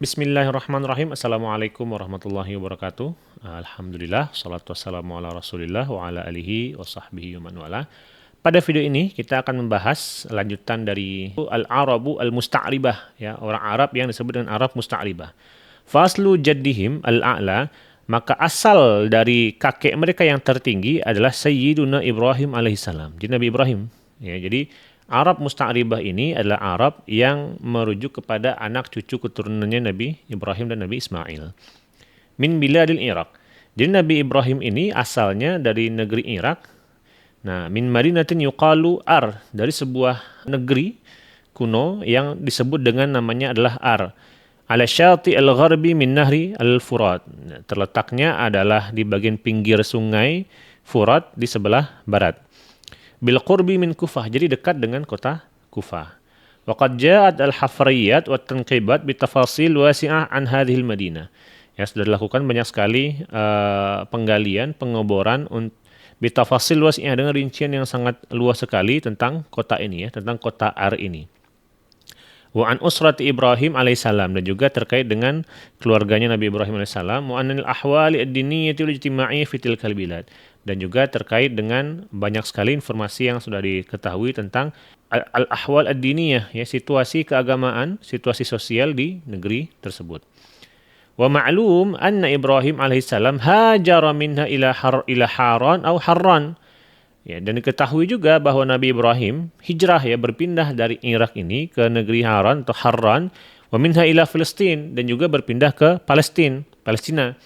Bismillahirrahmanirrahim. Assalamualaikum warahmatullahi wabarakatuh. Alhamdulillah, salatu wassalamu ala rasulillah wa ala alihi wa sahbihi wa man wala. Pada video ini kita akan membahas lanjutan dari Al-Arabu Al-Musta'ribah, ya, orang Arab yang disebut dengan Arab Musta'ribah. Faslu jaddihim al-a'la, maka asal dari kakek mereka yang tertinggi adalah Sayyiduna Ibrahim alaihissalam. Jadi Nabi Ibrahim. Ya, jadi Arab Musta'ribah ini adalah Arab yang merujuk kepada anak cucu keturunannya Nabi Ibrahim dan Nabi Ismail. Min biladil Irak. Jadi Nabi Ibrahim ini asalnya dari negeri Irak. Nah, min madinatin yuqalu Ar, dari sebuah negeri kuno yang disebut dengan namanya adalah Ar. Ala syati al-gharbi min nahri al-Furat. Terletaknya adalah di bagian pinggir sungai Furat di sebelah barat. Bil qurbi min Kufah, jadi dekat dengan kota Kufah. Wa qad ja'at al-hafriyat wa tanqibat bi tafasil wasi'ah an hadhil Madinah. Ya, sudah dilakukan banyak sekali penggalian, pengoboran bi tafasil wasi'ah dengan rincian yang sangat luas sekali tentang kota ini, ya, tentang kota Ar ini. Wa an usrati Ibrahim alaihissalam, dan juga terkait dengan keluarganya Nabi Ibrahim alaihissalam. Wa anil ahwali ad-diniyyati wal ijtima'iyyah fi tilkal bilad, dan juga terkait dengan banyak sekali informasi yang sudah diketahui tentang al-ahwal ad-diniyah, ya, situasi keagamaan, situasi sosial di negeri tersebut. Wa ma'lum anna Ibrahim alaihissalam hajara minha ila Haran atau Harran. Ya, dan diketahui juga bahwa Nabi Ibrahim hijrah, ya, berpindah dari Irak ini ke negeri Haran atau Harran, wa minha ila Filistin, dan juga berpindah ke Palestina.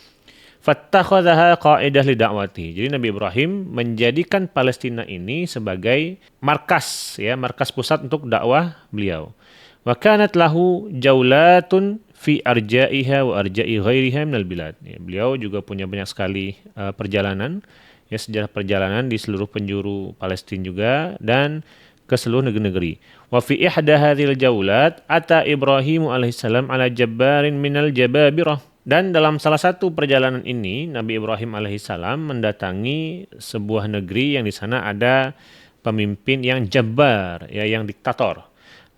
Fattakhadhaha qa'idah li da'wati. Jadi Nabi Ibrahim menjadikan Palestina ini sebagai markas, ya, markas pusat untuk dakwah beliau. Wa kanat lahu jaulatun fi arja'iha wa arja'i ghairiha minal bilad. Ya, beliau juga punya banyak sekali perjalanan, ya, sejarah perjalanan di seluruh penjuru Palestina juga dan ke seluruh negeri-negeri. Wa fi ihda hadhil jaulat ata Ibrahim alaihissalam ala jabbarin minal jababirah. Dan dalam salah satu perjalanan ini Nabi Ibrahim alaihissalam mendatangi sebuah negeri yang di sana ada pemimpin yang jabbar, ya, yang diktator.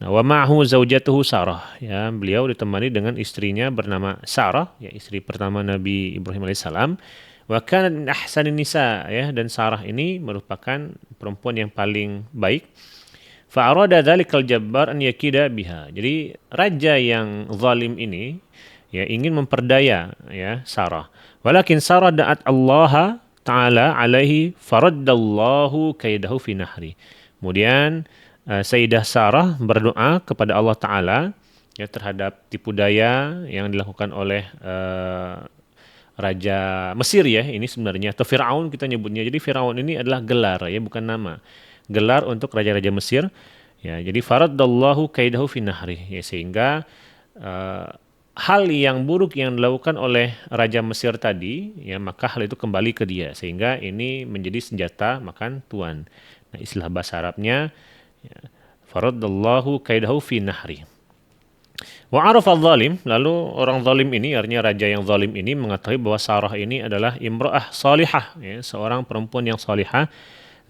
Nah, wa ma'hu zaujatuhu Sarah, ya, beliau ditemani dengan istrinya bernama Sarah, ya, istri pertama Nabi Ibrahim alaihissalam. Wa kanat min ahsanin nisa, ya, dan Sarah ini merupakan perempuan yang paling baik. Fa arada dzalikal jabbar an yakida biha. Jadi raja yang zalim ini, ya, ingin memperdaya, ya, Sarah. Walakin Sarah da'at Allah Ta'ala alaihi faraddallahu kaidahu fi nahri. Kemudian Sayyidah Sarah berdoa kepada Allah Ta'ala, ya, terhadap tipu daya yang dilakukan oleh Raja Mesir, ya, ini sebenarnya, atau Firaun kita nyebutnya. Jadi Firaun ini adalah gelar, ya, bukan nama. Gelar untuk raja-raja Mesir. Ya, jadi faraddallahu kaidahu fi nahri, ya, sehingga hal yang buruk yang dilakukan oleh Raja Mesir tadi, ya, maka hal itu kembali ke dia, sehingga ini menjadi senjata makan tuan. Nah, istilah bahasa Arabnya, ya, faraddallahu kaidahu fi nahri. Wa arafa zalim, lalu orang zalim ini, artinya raja yang zalim ini, mengetahui bahwa Sarah ini adalah imra'ah salihah, ya, seorang perempuan yang salihah,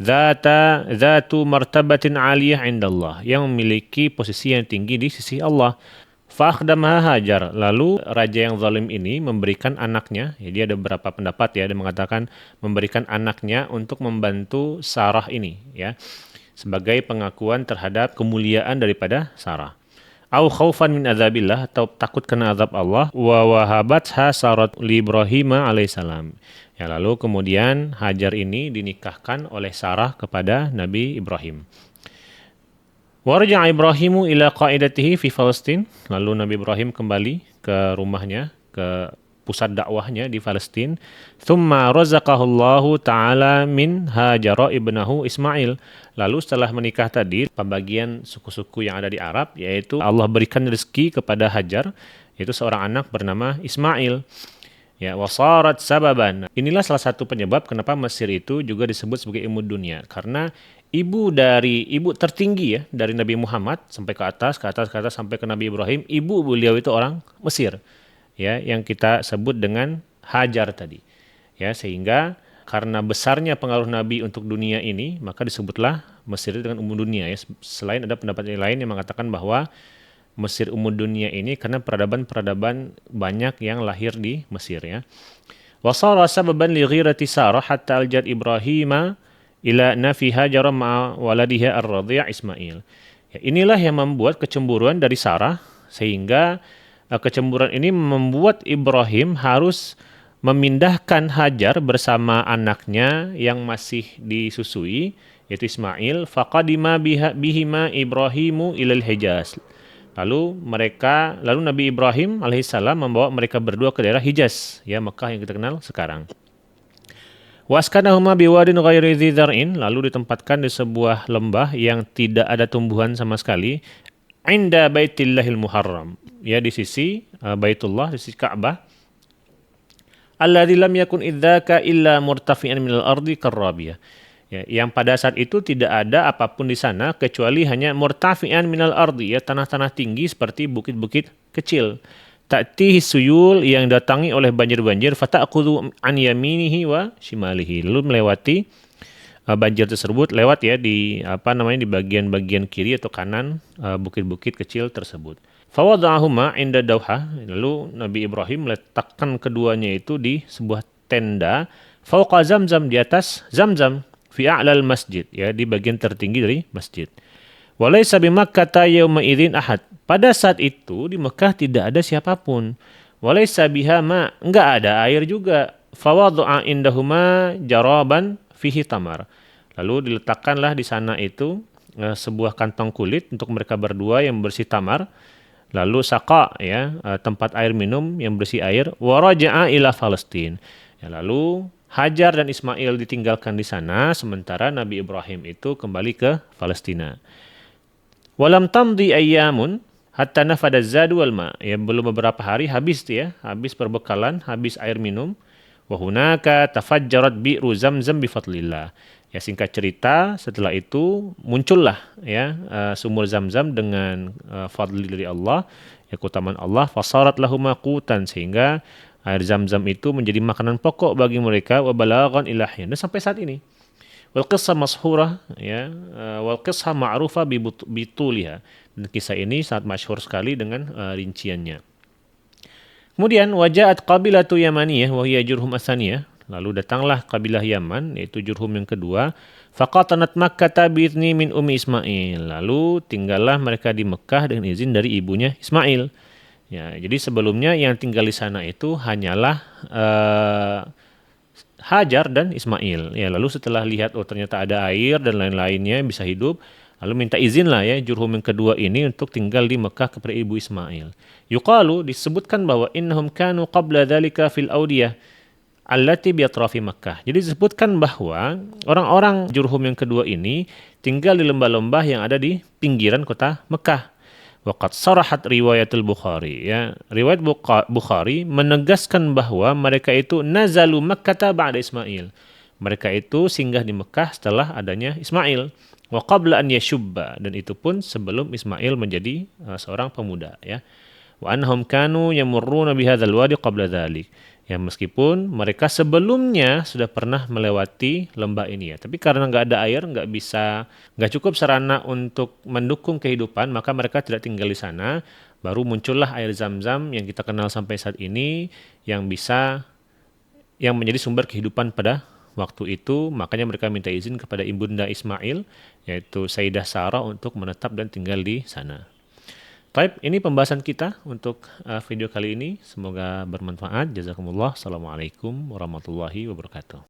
zatu martabatin aliyah indallah, yang memiliki posisi yang tinggi di sisi Allah. Fakhdamaha Hajar, lalu raja yang zalim ini memberikan anaknya, ya, dia ada beberapa pendapat, ya, dia mengatakan memberikan anaknya untuk membantu Sarah ini, ya, sebagai pengakuan terhadap kemuliaan daripada Sarah. Au khaufan min azabillah, atau takut kena azab Allah. Wa wahabatha Sarat li Ibrahim alaihissalam. Ya, lalu kemudian Hajar ini dinikahkan oleh Sarah kepada Nabi Ibrahim. Warja'a Ibrahimu ila qaidatihi fi Palestin. Lalu Nabi Ibrahim kembali ke rumahnya, ke pusat dakwahnya di Palestina. Tsumma razaqahu Allahu ta'ala min Hajara ibnahu Ismail. Lalu setelah menikah tadi, pembagian suku-suku yang ada di Arab, yaitu Allah berikan rezeki kepada Hajar, yaitu seorang anak bernama Ismail. Ya, wasarat sababan. Inilah salah satu penyebab kenapa Mesir itu juga disebut sebagai imud dunia, karena ibu tertinggi, ya, dari Nabi Muhammad sampai ke atas sampai ke Nabi Ibrahim, ibu beliau itu orang Mesir, ya, yang kita sebut dengan Hajar tadi, ya, sehingga karena besarnya pengaruh Nabi untuk dunia ini, maka disebutlah Mesir dengan umum dunia, ya. Selain ada pendapat yang lain yang mengatakan bahwa Mesir Dunia ini karena peradaban-peradaban banyak yang lahir di Mesir ya. Wasara sababan li ghirati Sarah hatta aljad Ibrahim ila nafi Hajar ma'a waladiha ar-radhi' Ismail. Ya, inilah yang membuat kecemburuan dari Sarah sehingga kecemburuan ini membuat Ibrahim harus memindahkan Hajar bersama anaknya yang masih disusui yaitu Ismail. Faqadima bihima Ibrahimu ilal Hijaz. Lalu Nabi Ibrahim alaihissalam membawa mereka berdua ke daerah Hijaz, ya Mekah yang kita kenal sekarang. Waskanahuma biwadin ghairi dzi dzar'in, lalu ditempatkan di sebuah lembah yang tidak ada tumbuhan sama sekali. Inda Baitillahil Muharram, ya di sisi Baitullah, di sisi Ka'bah. Alladzi lam yakun idzaka illa murtafi'an minal ardi karrabiyah. Ya, yang pada saat itu tidak ada apapun di sana kecuali hanya murtafi'an minal ardi, ya tanah-tanah tinggi seperti bukit-bukit kecil. Ta'tihi suyul, yang datangi oleh banjir-banjir, fata'khudhu an yaminihi wa shimalihi, lalu melewati banjir tersebut lewat ya di di bagian-bagian kiri atau kanan bukit-bukit kecil tersebut. Fawada'ahuma inda dauha, lalu Nabi Ibrahim meletakkan keduanya itu di sebuah tenda fauqa Zamzam, di atas Zamzam, fi a'lal masjid, ya di bagian tertinggi dari masjid. Walaysa bi Makkah yauma idzin ahad, pada saat itu di Mekah tidak ada siapapun. Walaysa biha ma, enggak ada air juga. Fawadha'a indahuma jaraban fihi tamar, lalu diletakkanlah di sana itu sebuah kantong kulit untuk mereka berdua yang bersih tamar. Lalu saqa, ya tempat air minum yang bersih air. Wa raja'a ila Palestin, ya lalu Hajar dan Ismail ditinggalkan di sana, sementara Nabi Ibrahim itu kembali ke Palestina. Walam tamdi ayyamun hatta nafada zadu wal ma, ya belum beberapa hari habis habis perbekalan, habis air minum. Wa hunaka tafajjarat bi'ru Zamzam bi fadlillah. Ya singkat cerita, setelah itu muncullah ya sumur Zamzam dengan fadli dari Allah, ya keutamaan Allah. Fasarat lahum qutan, sehingga air Zamzam itu menjadi makanan pokok bagi mereka. Wa balaghan ilahiyah, dan sampai saat ini. Wal qissah mashhurah, ya wal qissah ma'rufa bituliha, dan kisah ini sangat masyhur sekali dengan rinciannya. Kemudian waja'at qabilatu yamaniyah wa hiya Jurhum atsaniyah, lalu datanglah kabilah Yaman yaitu Jurhum yang kedua. Faqatanat Makkah bi'izni min ummi Ismail, lalu tinggallah mereka di Mekah dengan izin dari ibunya Ismail. Ya, jadi sebelumnya yang tinggal di sana itu hanyalah Hajar dan Ismail. Ya, lalu setelah lihat ternyata ada air dan lain-lainnya bisa hidup, lalu minta izin lah ya Jurhum yang kedua ini untuk tinggal di Mekah kepada ibu Ismail. Yuqalu, disebutkan bahwa innahum kanu qabla dzalika fil awdiyah allati bi atrafi Makkah. Jadi disebutkan bahwa orang-orang Jurhum yang kedua ini tinggal di lembah-lembah yang ada di pinggiran kota Mekah. Waqad sarahat riwayatul Bukhari, ya riwayat Bukhari menegaskan bahwa mereka itu nazalu Makkah ba'da Ismail, mereka itu singgah di Mekah setelah adanya Ismail. Wa qabla an yashubba, dan itu pun sebelum Ismail menjadi seorang pemuda, ya. Wa annahum kanu yamurruna bihadzal wadi qabla dzalik, ya meskipun mereka sebelumnya sudah pernah melewati lembah ini ya, tapi karena nggak ada air, nggak cukup sarana untuk mendukung kehidupan, maka mereka tidak tinggal di sana. Baru muncullah air Zamzam yang kita kenal sampai saat ini, yang menjadi sumber kehidupan pada waktu itu. Makanya mereka minta izin kepada ibunda Ismail, yaitu Sayyidah Sarah, untuk menetap dan tinggal di sana. Baik, ini pembahasan kita untuk video kali ini. Semoga bermanfaat. Jazakumullah. Assalamualaikum warahmatullahi wabarakatuh.